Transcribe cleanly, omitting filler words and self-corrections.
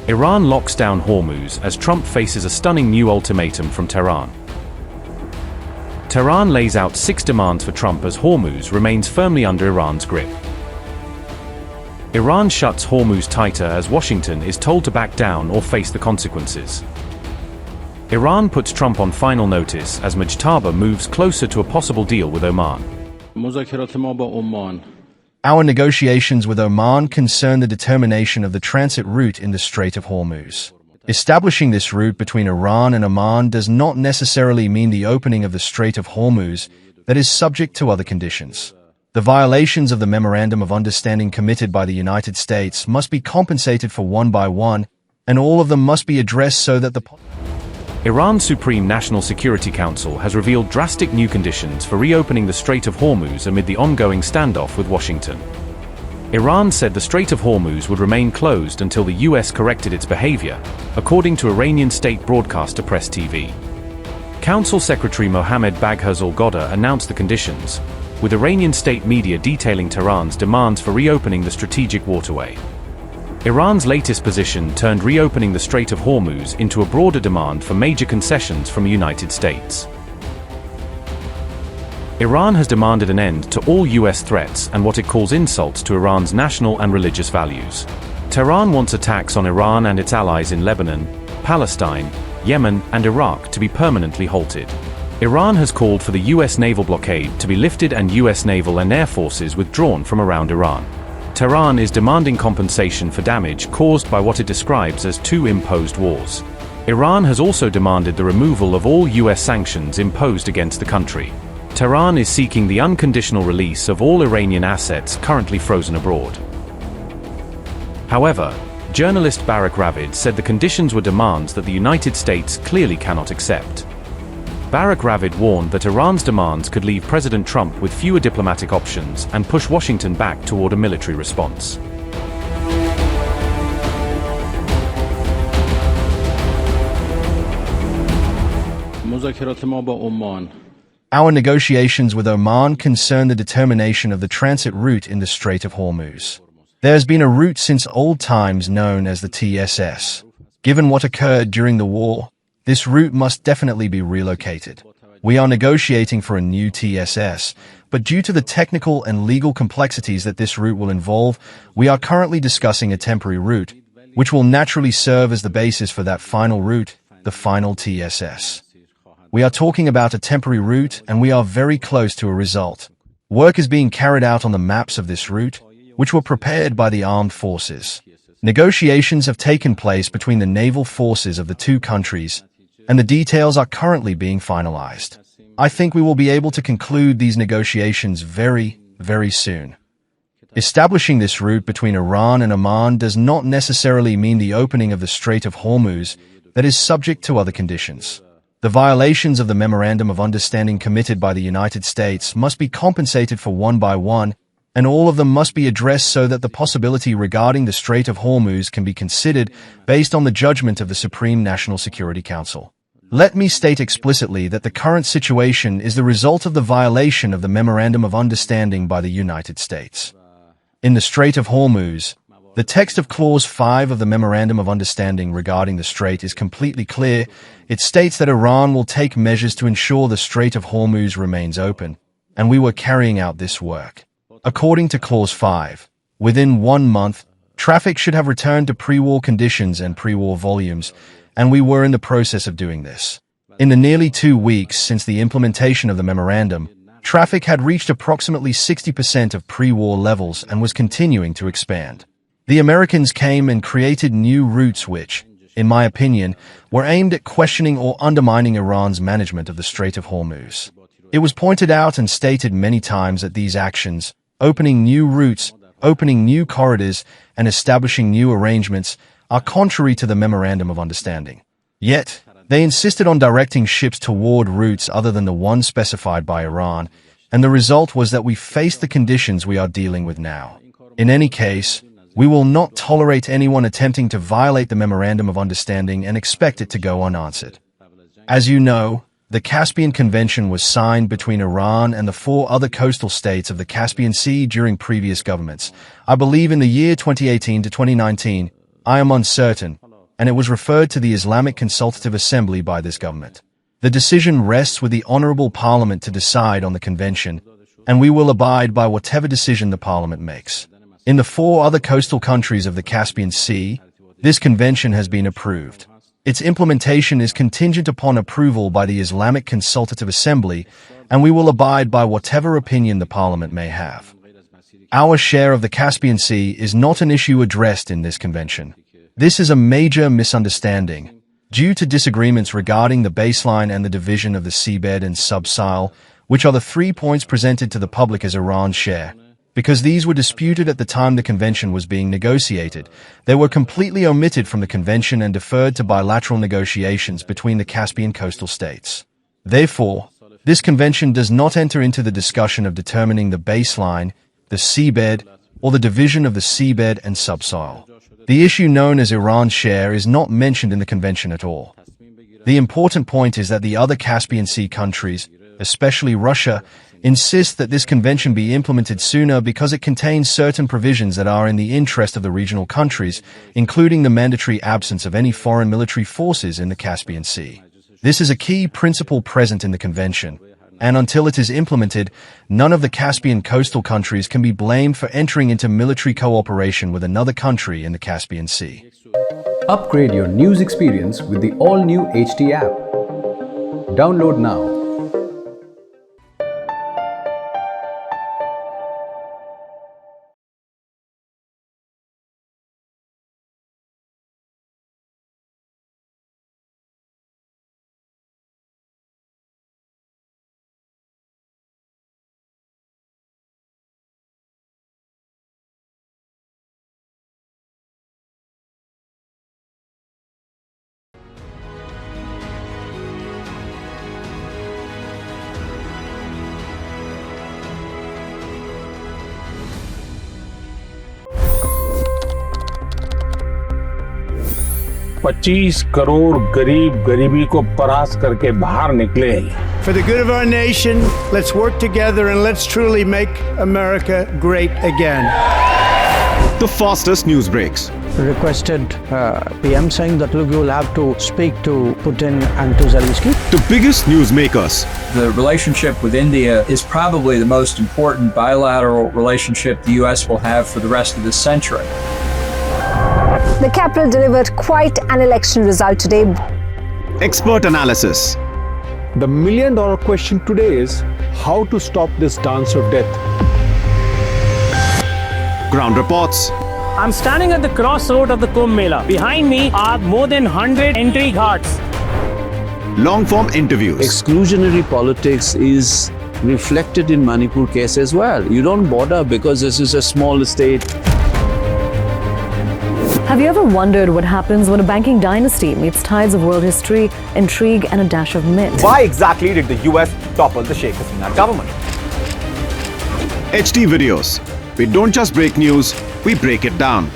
Iran locks down Hormuz as Trump faces a stunning new ultimatum from Tehran. Tehran lays out 6 demands for Trump as Hormuz remains firmly under Iran's grip. Iran shuts Hormuz tighter as Washington is told to back down or face the consequences. Iran puts Trump on final notice as Mujtaba moves closer to a possible deal with Oman. Our negotiations with Oman concern the determination of the transit route in the Strait of Hormuz. Establishing this route between Iran and Oman does not necessarily mean the opening of the Strait of Hormuz that is subject to other conditions. The violations of the Memorandum of Understanding committed by the United States must be compensated for one by one, and all of them must be addressed so that the Iran's Supreme National Security Council has revealed drastic new conditions for reopening the Strait of Hormuz amid the ongoing standoff with Washington. Iran said the Strait of Hormuz would remain closed until the US corrected its behavior, according to Iranian state broadcaster Press TV. Council Secretary Mohammad Bagher Zolgoda announced the conditions, with Iranian state media detailing Tehran's demands for reopening the strategic waterway. Iran's latest position turned reopening the Strait of Hormuz into a broader demand for major concessions from the United States. Iran has demanded an end to all US threats and what it calls insults to Iran's national and religious values. Tehran wants attacks on Iran and its allies in Lebanon, Palestine, Yemen, and Iraq to be permanently halted. Iran has called for the US naval blockade to be lifted and US naval and air forces withdrawn from around Iran. Tehran is demanding compensation for damage caused by what it describes as 2 imposed wars. Iran has also demanded the removal of all US sanctions imposed against the country. Tehran is seeking the unconditional release of all Iranian assets currently frozen abroad. However, journalist Barak Ravid said the conditions were demands that the United States clearly cannot accept. Barak Ravid warned that Iran's demands could leave President Trump with fewer diplomatic options and push Washington back toward a military response. Our negotiations with Oman concern the determination of the transit route in the Strait of Hormuz. There has been a route since old times known as the TSS. Given what occurred during the war, this route must definitely be relocated. We are negotiating for a new TSS, but due to the technical and legal complexities that this route will involve, we are currently discussing a temporary route, which will naturally serve as the basis for that final route, the final TSS. We are talking about a temporary route, and we are very close to a result. Work is being carried out on the maps of this route, which were prepared by the armed forces. Negotiations have taken place between the naval forces of the 2 countries, and the details are currently being finalized. I think we will be able to conclude these negotiations very, very soon. Establishing this route between Iran and Oman does not necessarily mean the opening of the Strait of Hormuz that is subject to other conditions. The violations of the Memorandum of Understanding committed by the United States must be compensated for one by one, and all of them must be addressed so that the possibility regarding the Strait of Hormuz can be considered based on the judgment of the Supreme National Security Council. Let me state explicitly that the current situation is the result of the violation of the Memorandum of Understanding by the United States. In the Strait of Hormuz, the text of Clause 5 of the Memorandum of Understanding regarding the Strait is completely clear. It states that Iran will take measures to ensure the Strait of Hormuz remains open, and we were carrying out this work. According to Clause 5, within 1 month, traffic should have returned to pre-war conditions and pre-war volumes, and we were in the process of doing this. In the nearly 2 weeks since the implementation of the memorandum, traffic had reached approximately 60% of pre-war levels and was continuing to expand. The Americans came and created new routes which, in my opinion, were aimed at questioning or undermining Iran's management of the Strait of Hormuz. It was pointed out and stated many times that these actions, opening new routes, opening new corridors, and establishing new arrangements, are contrary to the Memorandum of Understanding. Yet, they insisted on directing ships toward routes other than the one specified by Iran, and the result was that we faced the conditions we are dealing with now. In any case, we will not tolerate anyone attempting to violate the Memorandum of Understanding and expect it to go unanswered. As you know, the Caspian Convention was signed between Iran and the 4 other coastal states of the Caspian Sea during previous governments. I believe in the year 2018 to 2019, I am uncertain, and it was referred to the Islamic Consultative Assembly by this government. The decision rests with the Honorable Parliament to decide on the convention, and we will abide by whatever decision the Parliament makes. In the 4 other coastal countries of the Caspian Sea, this convention has been approved. Its implementation is contingent upon approval by the Islamic Consultative Assembly, and we will abide by whatever opinion the Parliament may have. Our share of the Caspian Sea is not an issue addressed in this convention. This is a major misunderstanding, due to disagreements regarding the baseline and the division of the seabed and subsoil, which are the 3 points presented to the public as Iran's share. Because these were disputed at the time the convention was being negotiated, they were completely omitted from the convention and deferred to bilateral negotiations between the Caspian coastal states. Therefore, this convention does not enter into the discussion of determining the baseline, the seabed, or the division of the seabed and subsoil. The issue known as Iran's share is not mentioned in the convention at all. The important point is that the other Caspian Sea countries, especially Russia, insist that this convention be implemented sooner because it contains certain provisions that are in the interest of the regional countries, including the mandatory absence of any foreign military forces in the Caspian Sea. This is a key principle present in the convention, and until it is implemented, none of the Caspian coastal countries can be blamed for entering into military cooperation with another country in the Caspian Sea. Upgrade your news experience with the all-new HT app. Download now. $25 crore गरीब गरीबी को परास्त करके बाहर निकले। For the good of our nation, let's work together and let's truly make America great again. The fastest news breaks. Requested PM saying that look, you will have to speak to Putin and to Zelensky. The biggest news makers. The relationship with India is probably the most important bilateral relationship the U.S. will have for the rest of this century. The capital delivered quite an election result today. Expert analysis. The million-dollar question today is how to stop this dance of death. Ground reports. I'm standing at the crossroad of the Kumbh Mela. Behind me are more than 100 entry ghats. Long-form interviews. Exclusionary politics is reflected in Manipur case as well. You don't bother because this is a small state. Have you ever wondered what happens when a banking dynasty meets tides of world history, intrigue, and a dash of myth? Why exactly did the US topple the Sheikh Hasina government? HT videos. We don't just break news, we break it down.